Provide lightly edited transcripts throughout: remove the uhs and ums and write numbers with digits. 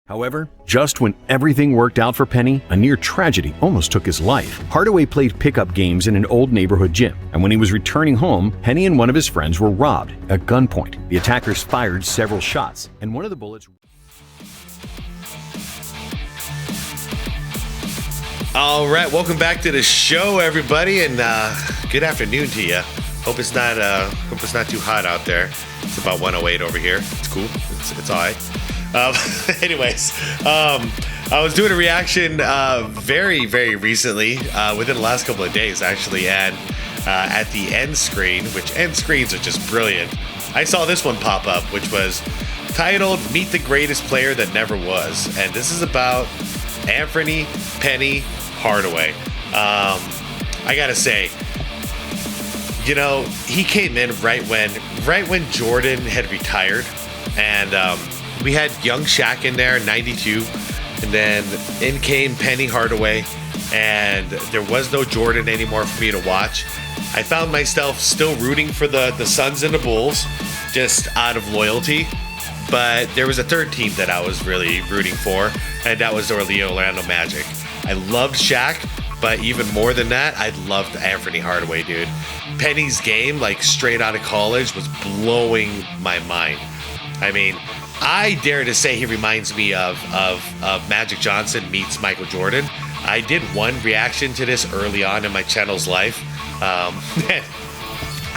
However, just when everything worked out for Penny, a near tragedy almost took his life. Hardaway played pickup games in an old neighborhood gym, and when he was returning home, Penny and one of his friends were robbed at gunpoint. The attackers fired several shots, and one of the bullets... All right, welcome back to the show, everybody, and good afternoon to you. Hope it's not too hot out there. It's about 108 over here. It's cool. It's all right. Anyways, I was doing a reaction very, very recently, within the last couple of days, actually, and at the end screen, which end screens are just brilliant, I saw this one pop up, which was titled Meet the Greatest Player That Never Was, and this is about Anthony Penny Hardaway. I gotta say, you know, he came in right when Jordan had retired, and we had young Shaq in there, 92, and then in came Penny Hardaway, and there was no Jordan anymore for me to watch. I found myself still rooting for the Suns and the Bulls, just out of loyalty, but there was a third team that I was really rooting for, and that was the Orlando Magic. I loved Shaq, but even more than that, I loved Anthony Hardaway, dude. Penny's game, like straight out of college, was blowing my mind. I mean, I dare to say he reminds me of Magic Johnson meets Michael Jordan. I did one reaction to this early on in my channel's life.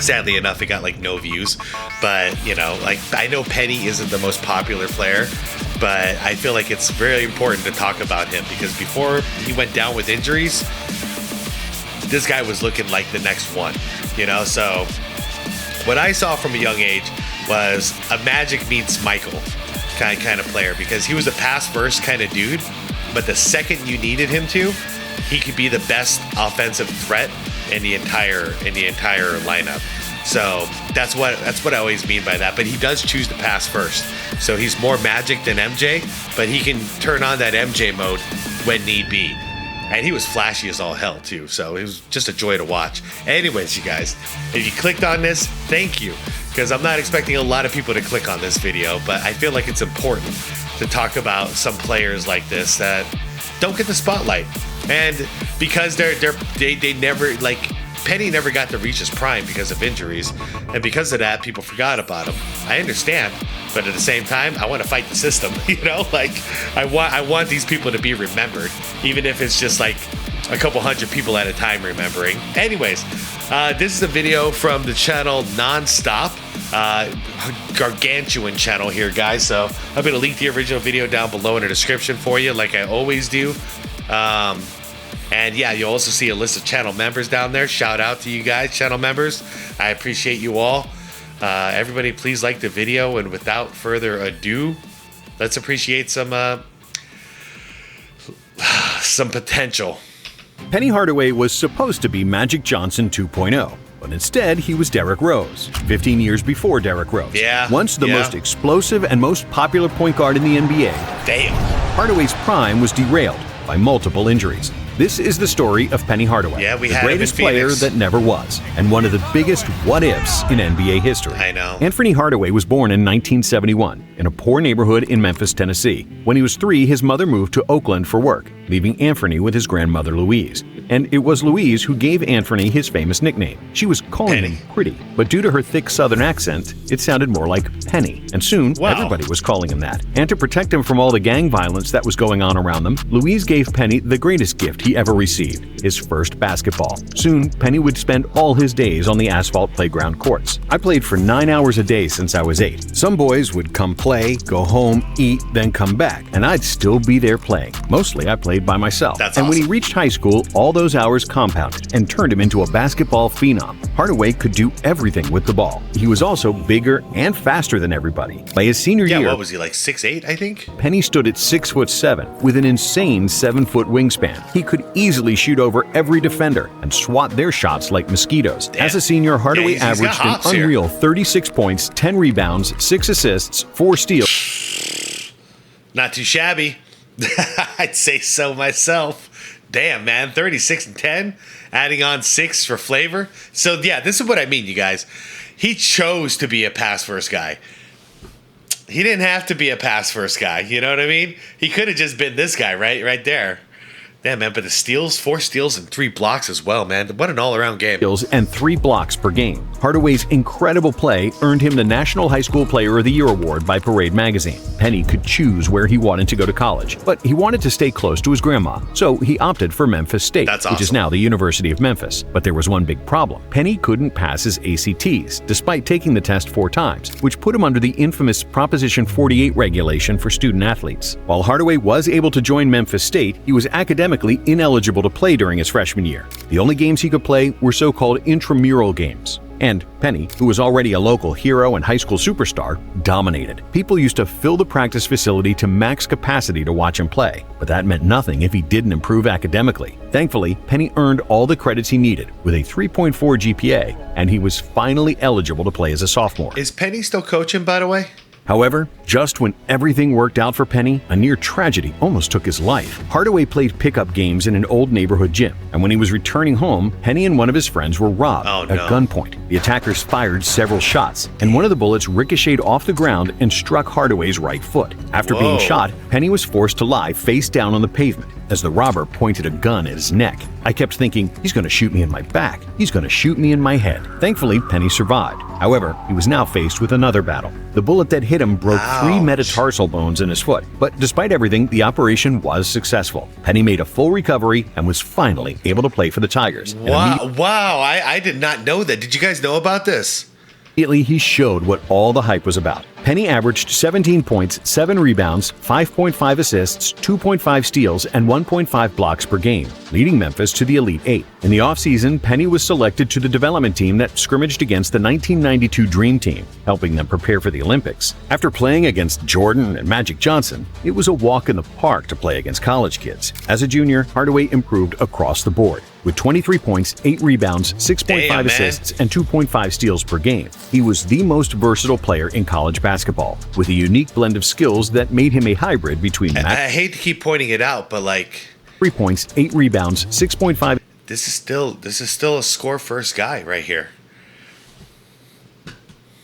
Sadly enough, it got like no views. But, you know, like I know Penny isn't the most popular player, but I feel like it's very important to talk about him because before he went down with injuries, this guy was looking like the next one, you know? So what I saw from a young age was a Magic meets Michael kind of player, because he was a pass first kind of dude, but the second you needed him to, he could be the best offensive threat in the entire lineup. So that's what I always mean by that. But he does choose to pass first, so he's more Magic than MJ, but he can turn on that MJ mode when need be. And he was flashy as all hell too, so it was just a joy to watch. Anyways, you guys, if you clicked on this, thank you, because I'm not expecting a lot of people to click on this video, but I feel like it's important to talk about some players like this that don't get the spotlight, and because they never, like, Penny never got to reach his prime because of injuries, and because of that, people forgot about him. I understand, but at the same time, I want to fight the system. You know, like I want these people to be remembered, even if it's just like a couple hundred people at a time remembering. Anyways, this is a video from the channel Nonstop, gargantuan channel here, guys. So I'm gonna link the original video down below in the description for you, like I always do. And yeah, you'll also see a list of channel members down there. Shout out to you guys, channel members. I appreciate you all. Everybody, please like the video. And without further ado, let's appreciate some potential. Penny Hardaway was supposed to be Magic Johnson 2.0, but instead he was Derrick Rose, 15 years before Derrick Rose. Yeah. Once the most explosive and most popular point guard in the NBA. Damn. Hardaway's prime was derailed by multiple injuries. This is the story of Penny Hardaway, the greatest player that never was, and one of the biggest what-ifs in NBA history. I know. Anthony Hardaway was born in 1971 in a poor neighborhood in Memphis, Tennessee. When he was 3, his mother moved to Oakland for work, leaving Anthony with his grandmother Louise. And it was Louise who gave Anthony his famous nickname. She was calling him Pretty, but due to her thick southern accent, it sounded more like Penny. And soon, everybody was calling him that. And to protect him from all the gang violence that was going on around them, Louise gave Penny the greatest gift he ever received, his first basketball. Soon, Penny would spend all his days on the asphalt playground courts. I played for 9 hours a day since I was 8. Some boys would come play, go home, eat, then come back, and I'd still be there playing. Mostly, I played by myself. That's and awesome. When he reached high school, all those hours compounded and turned him into a basketball phenom. Hardaway could do everything with the ball. He was also bigger and faster than everybody. By his senior year, what was he, like 6'8", I think? Penny stood at 6'7" with an insane 7-foot wingspan. He could easily shoot over every defender and swat their shots like mosquitoes. Damn. As a senior, Hardaway averaged an unreal 36 points, 10 rebounds, 6 assists, 4 steals. Not too shabby. I'd say so myself. Damn, man, 36 and 10, adding on 6 for flavor. So yeah, this is what I mean, you guys. He chose to be a pass first guy. He didn't have to be a pass first guy. You know what I mean? He could have just been this guy right there. Damn, man, but the steals, 4 steals and 3 blocks as well, man. What an all-around game. Steals and 3 blocks per game. Hardaway's incredible play earned him the National High School Player of the Year award by Parade magazine. Penny could choose where he wanted to go to college, but he wanted to stay close to his grandma, so he opted for Memphis State, That's awesome. which is now the University of Memphis. But there was one big problem. Penny couldn't pass his ACTs, despite taking the test 4 times, which put him under the infamous Proposition 48 regulation for student athletes. While Hardaway was able to join Memphis State, he was academically ineligible to play during his freshman year. The only games he could play were so-called intramural games. And Penny, who was already a local hero and high school superstar, dominated. People used to fill the practice facility to max capacity to watch him play, but that meant nothing if he didn't improve academically. Thankfully, Penny earned all the credits he needed with a 3.4 GPA, and he was finally eligible to play as a sophomore. Is Penny still coaching, by the way? However, just when everything worked out for Penny, a near tragedy almost took his life. Hardaway played pickup games in an old neighborhood gym, and when he was returning home, Penny and one of his friends were robbed at gunpoint. The attackers fired several shots, and one of the bullets ricocheted off the ground and struck Hardaway's right foot. After being shot, Penny was forced to lie face down on the pavement as the robber pointed a gun at his neck. I kept thinking, he's going to shoot me in my back. He's going to shoot me in my head. Thankfully, Penny survived. However, he was now faced with another battle. The bullet that hit him broke 3 metatarsal bones in his foot. But despite everything, the operation was successful. Penny made a full recovery and was finally able to play for the Tigers. Wow, I did not know that. Did you guys know about this? Immediately, he showed what all the hype was about. Penny averaged 17 points, 7 rebounds, 5.5 assists, 2.5 steals, and 1.5 blocks per game, leading Memphis to the Elite 8. In the offseason, Penny was selected to the development team that scrimmaged against the 1992 Dream Team, helping them prepare for the Olympics. After playing against Jordan and Magic Johnson, it was a walk in the park to play against college kids. As a junior, Hardaway improved across the board. With 23 points, 8 rebounds, 6.5 assists, and 2.5 steals per game. He was the most versatile player in college basketball, with a unique blend of skills that made him a hybrid between I hate to keep pointing it out, but 3 points, 8 rebounds, 6.5. This is still a score first guy right here.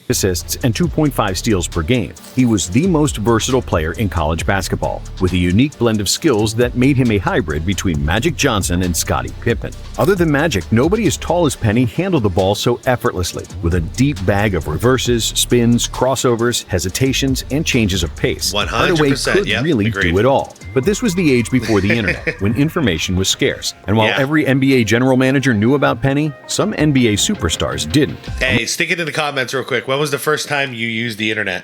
Assists and 2.5 steals per game. He was the most versatile player in college basketball, with a unique blend of skills that made him a hybrid between Magic Johnson and Scottie Pippen. Other than Magic, nobody as tall as Penny handled the ball so effortlessly, with a deep bag of reverses, spins, crossovers, hesitations, and changes of pace. 100%, Hardaway could really do it all. But this was the age before the internet, when information was scarce. And while every NBA general manager knew about Penny, some NBA superstars didn't. Hey, stick it in the comments real quick. When was the first time you used the internet?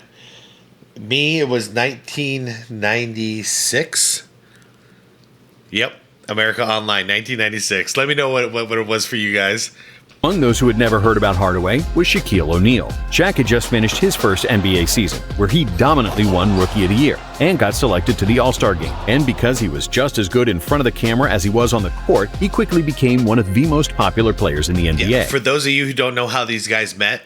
Me, it was 1996. Yep, America Online, 1996. Let me know what it was for you guys. Among those who had never heard about Hardaway was Shaquille O'Neal. Shaq had just finished his first NBA season, where he dominantly won Rookie of the Year and got selected to the All-Star Game. And because he was just as good in front of the camera as he was on the court, he quickly became one of the most popular players in the NBA. Yeah, for those of you who don't know how these guys met,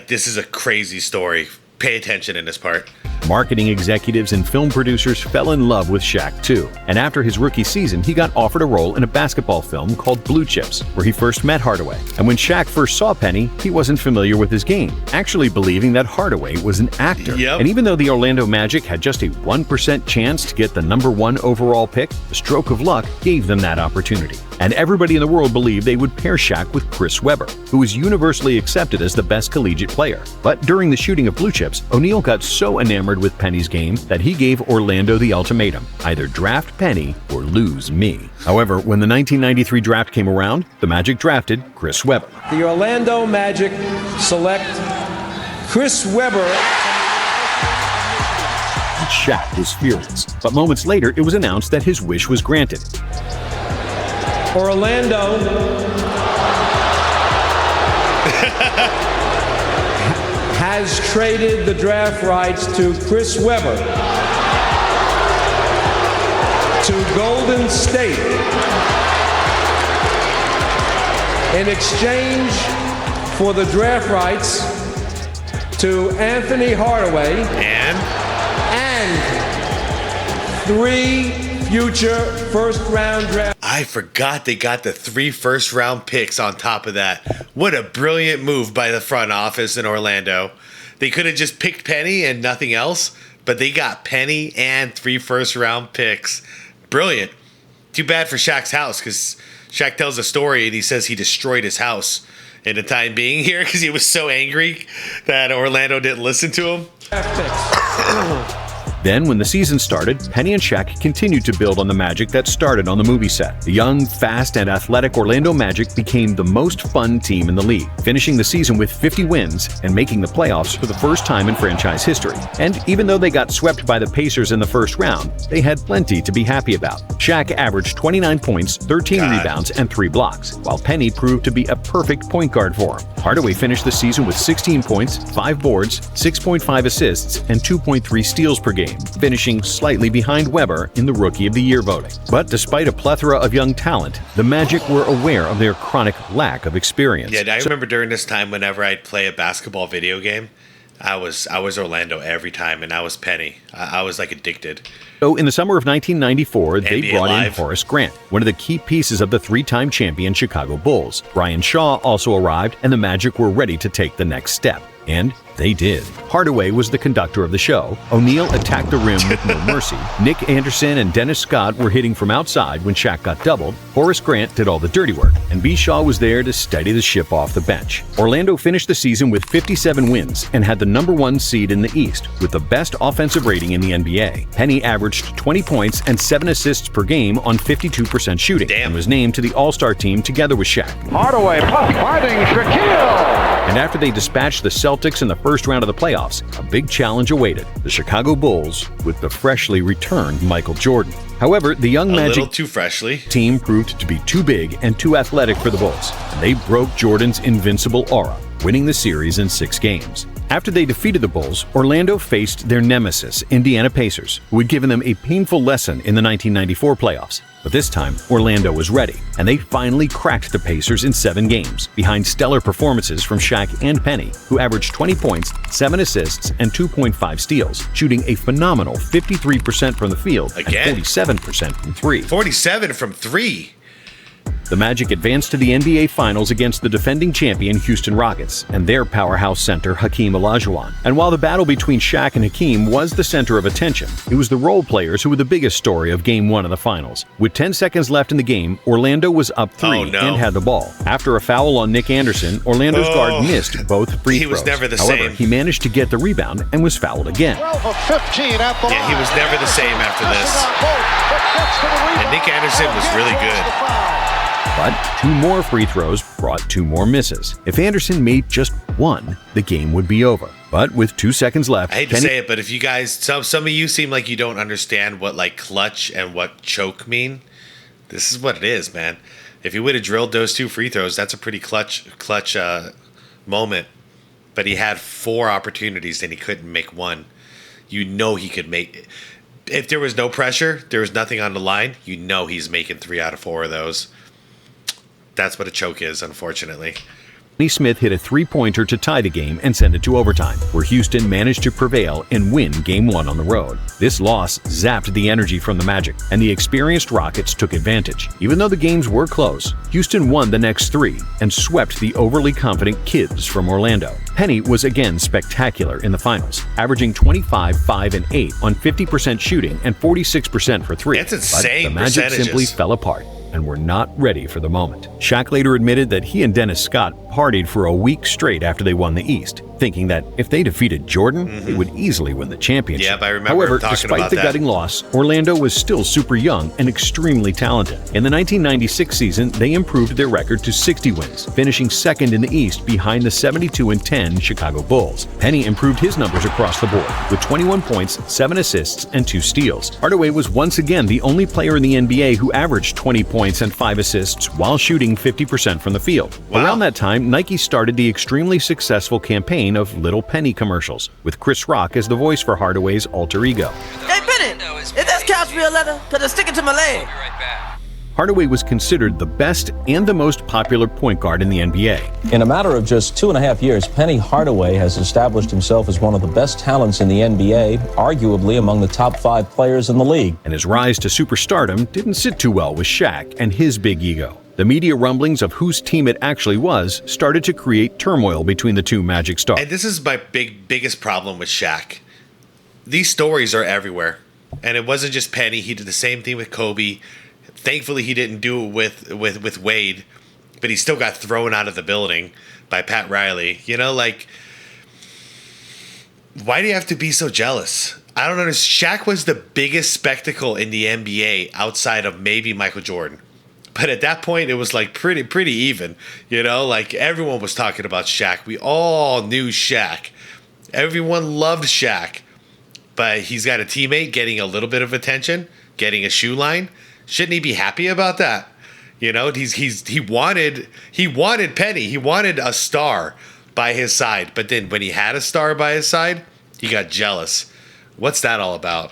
this is a crazy story. Pay attention in this part. Marketing executives and film producers fell in love with Shaq too, and after his rookie season, he got offered a role in a basketball film called Blue Chips, where he first met Hardaway. And when Shaq first saw Penny, he wasn't familiar with his game, actually believing that Hardaway was an actor. And even though the Orlando Magic had just a 1% chance to get the #1 overall pick, the stroke of luck gave them that opportunity. And everybody in the world believed they would pair Shaq with Chris Webber, who was universally accepted as the best collegiate player. But during the shooting of Blue Chips, O'Neal got so enamored with Penny's game that he gave Orlando the ultimatum: either draft Penny or lose me. However, when the 1993 draft came around, the Magic drafted Chris Webber. The Orlando Magic select Chris Webber. Shaq was furious, but moments later it was announced that his wish was granted. Orlando has traded the draft rights to Chris Webber to Golden State in exchange for the draft rights to Anthony Hardaway and 3 future first-round draft. I forgot they got the 3 first-round picks on top of that. What a brilliant move by the front office in Orlando. They could have just picked Penny and nothing else, but they got Penny and 3 first-round picks. Brilliant. Too bad for Shaq's house, because Shaq tells a story and he says he destroyed his house in the time being here because he was so angry that Orlando didn't listen to him. Then, when the season started, Penny and Shaq continued to build on the magic that started on the movie set. The young, fast, and athletic Orlando Magic became the most fun team in the league, finishing the season with 50 wins and making the playoffs for the first time in franchise history. And even though they got swept by the Pacers in the first round, they had plenty to be happy about. Shaq averaged 29 points, 13 rebounds, and 3 blocks, while Penny proved to be a perfect point guard for him. Hardaway finished the season with 16 points, 5 boards, 6.5 assists, and 2.3 steals per game, finishing slightly behind Weber in the Rookie of the Year voting. But despite a plethora of young talent, the Magic were aware of their chronic lack of experience. Yeah, I remember during this time, whenever I'd play a basketball video game, I was Orlando every time, and I was Penny. I was like addicted. So in the summer of 1994, they NBA brought Live. in Horace Grant, one of the key pieces of the 3-time champion Chicago Bulls. Brian Shaw also arrived, and the Magic were ready to take the next step. And they did. Hardaway was the conductor of the show. O'Neal attacked the rim with no mercy. Nick Anderson and Dennis Scott were hitting from outside when Shaq got doubled. Horace Grant did all the dirty work, and B. Shaw was there to steady the ship off the bench. Orlando finished the season with 57 wins and had the #1 seed in the East, with the best offensive rating in the NBA. Penny averaged 20 points and 7 assists per game on 52% shooting, and was named to the All-Star team together with Shaq. Hardaway fighting Shaquille. And after they dispatched the Celtics in the first round of the playoffs, a big challenge awaited the Chicago Bulls with the freshly returned Michael Jordan. However, the young A Magic little too freshly. team proved to be too big and too athletic for the Bulls, and they broke Jordan's invincible aura, winning the series in 6 games. After they defeated the Bulls, Orlando faced their nemesis, Indiana Pacers, who had given them a painful lesson in the 1994 playoffs. But this time, Orlando was ready, and they finally cracked the Pacers in 7 games, behind stellar performances from Shaq and Penny, who averaged 20 points, 7 assists, and 2.5 steals, shooting a phenomenal 53% from the field Again. and 47% from 3. 47 from 3. The Magic advanced to the NBA Finals against the defending champion Houston Rockets and their powerhouse center Hakeem Olajuwon. And while the battle between Shaq and Hakeem was the center of attention, it was the role players who were the biggest story of Game 1 of the Finals. With 10 seconds left in the game, Orlando was up 3 and had the ball. After a foul on Nick Anderson, Orlando's guard missed both free throws. He was never the However, same. he managed to get the rebound and was fouled again. 12 of 15 at the Yeah, he was never the same after this. And Nick Anderson was really good. But 2 more free throws brought 2 more misses. If Anderson made just 1, the game would be over. But with 2 seconds left, I hate to say it, but if you guys, some of you seem like you don't understand what like clutch and what choke mean. This is what it is, man. If he would have drilled those 2 free throws, that's a pretty clutch moment. But he had 4 opportunities and he couldn't make 1. You know he could make. If there was no pressure, there was nothing on the line. You know he's making 3 out of 4 of those. That's what a choke is, unfortunately. Smith hit a 3-pointer to tie the game and send it to overtime, where Houston managed to prevail and win Game 1 on the road. This loss zapped the energy from the Magic, and the experienced Rockets took advantage. Even though the games were close, Houston won the next 3 and swept the overly confident kids from Orlando. Penny was again spectacular in the finals, averaging 25, 5, and 8 on 50% shooting and 46% for 3. That's insane. But the Magic simply fell apart and were not ready for the moment. Shaq later admitted that he and Dennis Scott partied for a week straight after they won the East, thinking that if they defeated Jordan, they would easily win the championship. Yep, I remember However, talking despite about the that. gutting loss, Orlando was still super young and extremely talented. In the 1996 season, they improved their record to 60 wins, finishing second in the East behind the 72-10 Chicago Bulls. Penny improved his numbers across the board, with 21 points, 7 assists, and 2 steals. Hardaway was once again the only player in the NBA who averaged 20 points and 5 assists while shooting 50% from the field. Wow. Around that time, Nike started the extremely successful campaign of Little Penny commercials, with Chris Rock as the voice for Hardaway's alter ego. Hey, Penny, is this couch real leather? Cause it's sticking to my leg. Hardaway was considered the best and the most popular point guard in the NBA. In a matter of just 2.5 years, Penny Hardaway has established himself as one of the best talents in the NBA, arguably among the top 5 players in the league. And his rise to superstardom didn't sit too well with Shaq and his big ego. The media rumblings of whose team it actually was started to create turmoil between the two Magic stars. And this is my biggest problem with Shaq. These stories are everywhere. And it wasn't just Penny. He did the same thing with Kobe. Thankfully, he didn't do it with Wade, but he still got thrown out of the building by Pat Riley. You know, like, why do you have to be so jealous? I don't understand. Shaq was the biggest spectacle in the NBA outside of maybe Michael Jordan. But at that point, it was like pretty even. You know, like everyone was talking about Shaq. We all knew Shaq. Everyone loved Shaq. But he's got a teammate getting a little bit of attention, getting a shoe line. Shouldn't he be happy about that? You know, he wanted Penny. He wanted a star by his side. But then when he had a star by his side, he got jealous. What's that all about?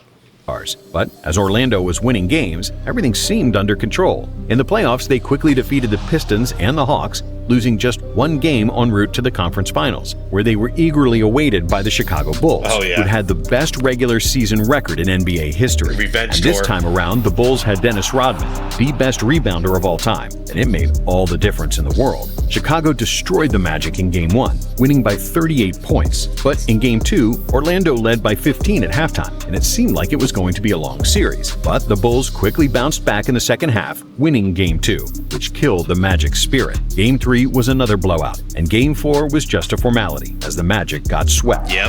But as Orlando was winning games, everything seemed under control. In the playoffs, they quickly defeated the Pistons and the Hawks, losing just one game en route to the conference finals, where they were eagerly awaited by the Chicago Bulls, who had the best regular season record in NBA history. Revenge and this time around, the Bulls had Dennis Rodman, the best rebounder of all time, and it made all the difference in the world. Chicago destroyed the Magic in Game 1, winning by 38 points. But in Game 2, Orlando led by 15 at halftime, and it seemed like it was going to be a long series. But the Bulls quickly bounced back in the second half, winning Game 2, which killed the Magic's spirit. Game 3 was another blowout, and Game 4 was just a formality, as the Magic got swept. Yep.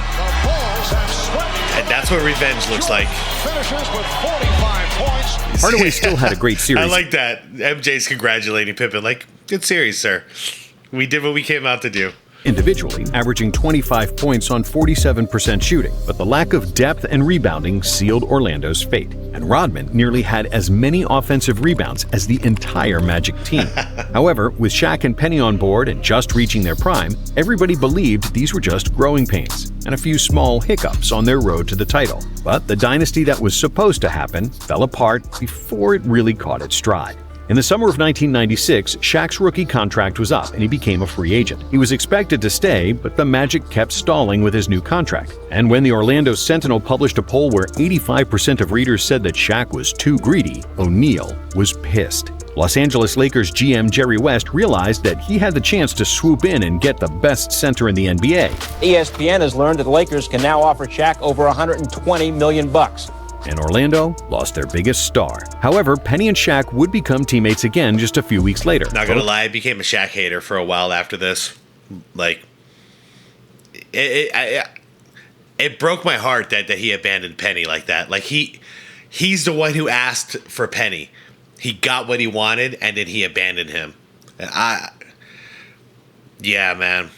And that's what revenge looks like. Finishes with 45 points. Hardaway still had a great series. I like that. MJ's congratulating Pippen. Like, good series, sir. We did what we came out to do. Individually, averaging 25 points on 47% shooting, but the lack of depth and rebounding sealed Orlando's fate. And Rodman nearly had as many offensive rebounds as the entire Magic team. However, with Shaq and Penny on board and just reaching their prime, everybody believed these were just growing pains and a few small hiccups on their road to the title. But the dynasty that was supposed to happen fell apart before it really caught its stride. In the summer of 1996, Shaq's rookie contract was up and he became a free agent. He was expected to stay, but the Magic kept stalling with his new contract. And when the Orlando Sentinel published a poll where 85% of readers said that Shaq was too greedy, O'Neal was pissed. Los Angeles Lakers GM Jerry West realized that he had the chance to swoop in and get the best center in the NBA. ESPN has learned that the Lakers can now offer Shaq over $120 million. And Orlando lost their biggest star. However, Penny and Shaq would become teammates again just a few weeks later. Not gonna lie, I became a Shaq hater for a while after this. Like, it broke my heart that he abandoned Penny like that. Like, he's the one who asked for Penny. He got what he wanted, and then he abandoned him. And yeah, man,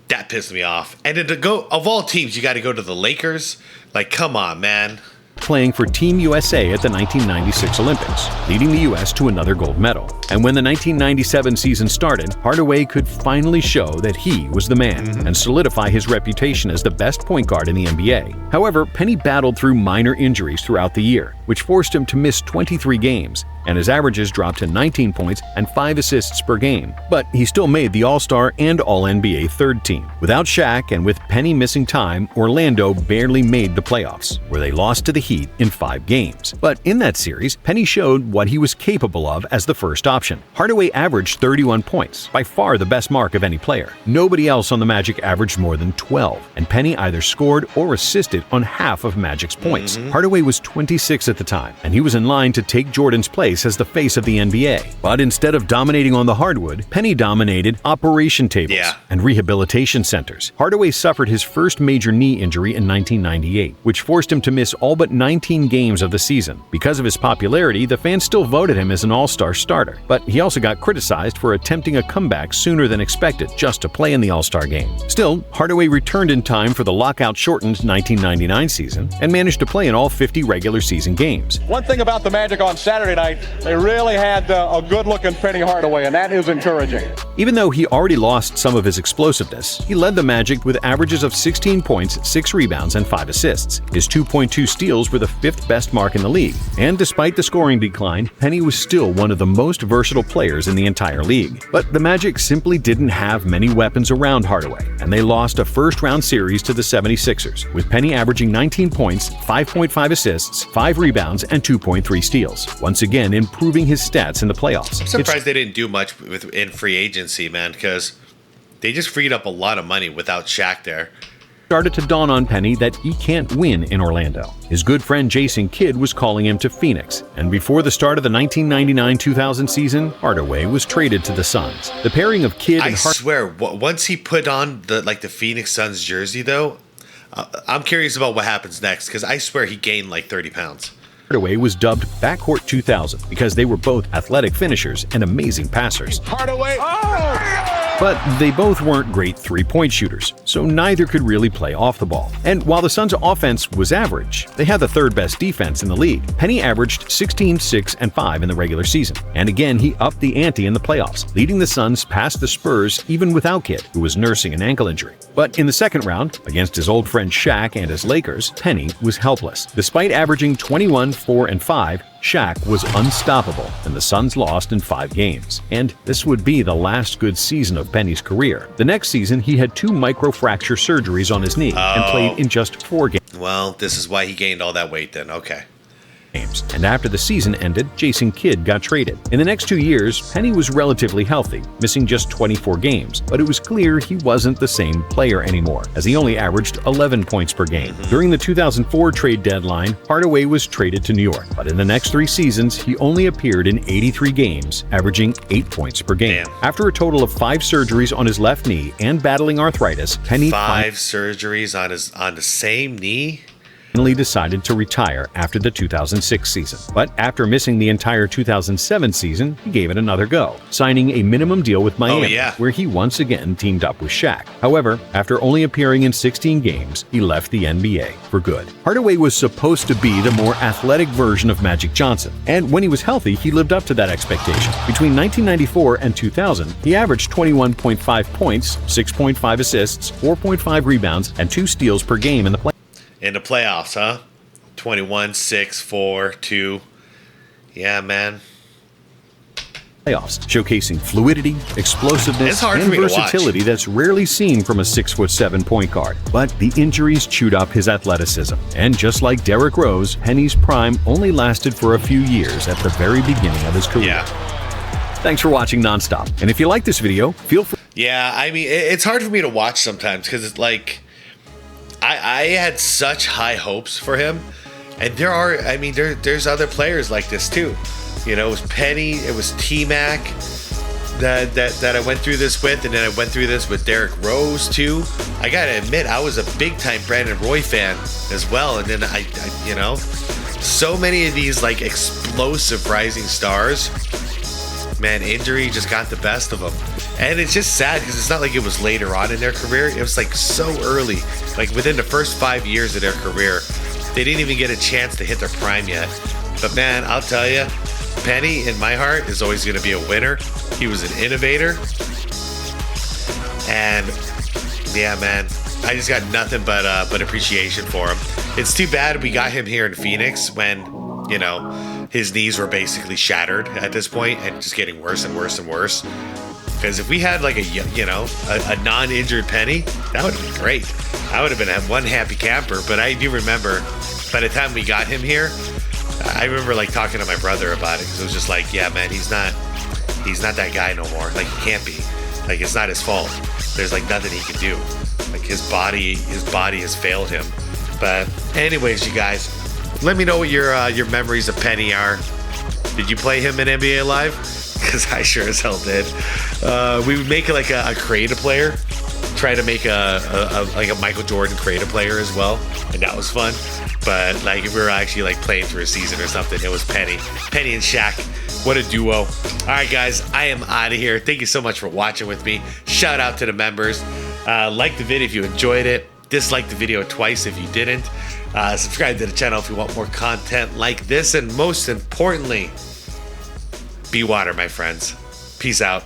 that pissed me off. And then to go, of all teams, you got to go to the Lakers. Like, come on, man. Playing for Team USA at the 1996 Olympics, leading the U.S. to another gold medal. And when the 1997 season started, Hardaway could finally show that he was the man and solidify his reputation as the best point guard in the NBA. However, Penny battled through minor injuries throughout the year, which forced him to miss 23 games, and his averages dropped to 19 points and 5 assists per game. But he still made the All-Star and All-NBA third team. Without Shaq and with Penny missing time, Orlando barely made the playoffs, where they lost to the Heat in 5 games. But in that series, Penny showed what he was capable of as the first option. Hardaway averaged 31 points, by far the best mark of any player. Nobody else on the Magic averaged more than 12, and Penny either scored or assisted on half of Magic's points. Hardaway was 26 at the time, and he was in line to take Jordan's place as the face of the NBA. But instead of dominating on the hardwood, Penny dominated operation tables and rehabilitation centers. Hardaway suffered his first major knee injury in 1998, which forced him to miss all but 19 games of the season. Because of his popularity, the fans still voted him as an all-star starter, but he also got criticized for attempting a comeback sooner than expected just to play in the All-Star game. Still, Hardaway returned in time for the lockout-shortened 1999 season and managed to play in all 50 regular season games. One thing about the Magic on Saturday night, they really had a good-looking Penny Hardaway, and that is encouraging. Even though he already lost some of his explosiveness, he led the Magic with averages of 16 points, 6 rebounds, and 5 assists. His 2.2 steals were the 5th best mark in the league. And despite the scoring decline, Penny was still one of the most versatile players in the entire league. But the Magic simply didn't have many weapons around Hardaway, and they lost a first-round series to the 76ers, with Penny averaging 19 points, 5.5 assists, 5 rebounds, and 2.3 steals. Once again, and improving his stats in the playoffs. I'm surprised they didn't do much in free agency, man, because they just freed up a lot of money without Shaq there. Started to dawn on Penny that he can't win in Orlando. His good friend Jason Kidd was calling him to Phoenix, and before the start of the 1999-2000 season, Hardaway was traded to the Suns. The pairing of Kidd and I swear, once he put on the Phoenix Suns jersey, though, I'm curious about what happens next, because I swear he gained like 30 pounds. Hardaway was dubbed Backcourt 2000 because they were both athletic finishers and amazing passers. Hardaway. Oh! But they both weren't great three-point shooters, so neither could really play off the ball. And while the Suns' offense was average, they had the third best defense in the league. Penny averaged 16, 6, and 5 in the regular season. And again, he upped the ante in the playoffs, leading the Suns past the Spurs even without Kidd, who was nursing an ankle injury. But in the second round, against his old friend Shaq and his Lakers, Penny was helpless. Despite averaging 21, 4, and 5, Shaq was unstoppable, and the Suns lost in 5 games. And this would be the last good season of Penny's career. The next season, he had 2 microfracture surgeries on his knee and played in just 4 games. Well, this is why he gained all that weight then. Okay. And after the season ended, Jason Kidd got traded. In the next 2 years, Penny was relatively healthy, missing just 24 games, but it was clear he wasn't the same player anymore, as he only averaged 11 points per game. During the 2004 trade deadline, Hardaway was traded to New York, but in the next 3 seasons, he only appeared in 83 games, averaging 8 points per game. Damn. After a total of 5 surgeries on his left knee and battling arthritis, Penny 5 surgeries on the same knee? finally decided to retire after the 2006 season. But after missing the entire 2007 season, he gave it another go, signing a minimum deal with Miami, where he once again teamed up with Shaq. However, after only appearing in 16 games, he left the NBA for good. Hardaway was supposed to be the more athletic version of Magic Johnson, and when he was healthy, he lived up to that expectation. Between 1994 and 2000, he averaged 21.5 points, 6.5 assists, 4.5 rebounds, and 2 steals per game in the playoffs. In the playoffs, huh? 21, 6, 4, 2. Yeah, man. Playoffs, showcasing fluidity, explosiveness, and versatility that's rarely seen from a 6'7" point guard. But the injuries chewed up his athleticism. And just like Derrick Rose, Penny's prime only lasted for a few years at the very beginning of his career. Yeah. Thanks for watching Nonstop. And if you like this video, feel free. Yeah, I mean, it's hard for me to watch sometimes because it's like, I had such high hopes for him, and there's other players like this too. You know, it was Penny, it was T-Mac that I went through this with, and then I went through this with Derrick Rose too. I gotta admit, I was a big time Brandon Roy fan as well, and then I you know, so many of these like explosive rising stars, man, injury just got the best of them. And it's just sad because it's not like it was later on in their career. It was like so early, like within the first 5 years of their career. They didn't even get a chance to hit their prime yet. But man, I'll tell you, Penny in my heart is always going to be a winner. He was an innovator. And yeah, man, I just got nothing but appreciation for him. It's too bad we got him here in Phoenix when, you know, his knees were basically shattered at this point and just getting worse and worse and worse. Because if we had like a non-injured Penny, that would have been great. I would have been one happy camper. But I do remember by the time we got him here, I remember like talking to my brother about it because it was just like, yeah, man, he's not that guy no more. Like he can't be. Like it's not his fault. There's like nothing he can do. Like his body has failed him. But anyways, you guys, let me know what your memories of Penny are. Did you play him in NBA Live? Because I sure as hell did. We would make like a creative player, try to make a Michael Jordan creative player as well, and that was fun. But like if we were actually like playing through a season or something, it was Penny and Shaq. What a duo. All right, guys, I am out of here. Thank you so much for watching with me. Shout out to the members. Like the video if you enjoyed it. Dislike the video twice if you didn't. Subscribe to the channel if you want more content like this. And most importantly, be water, my friends. Peace out.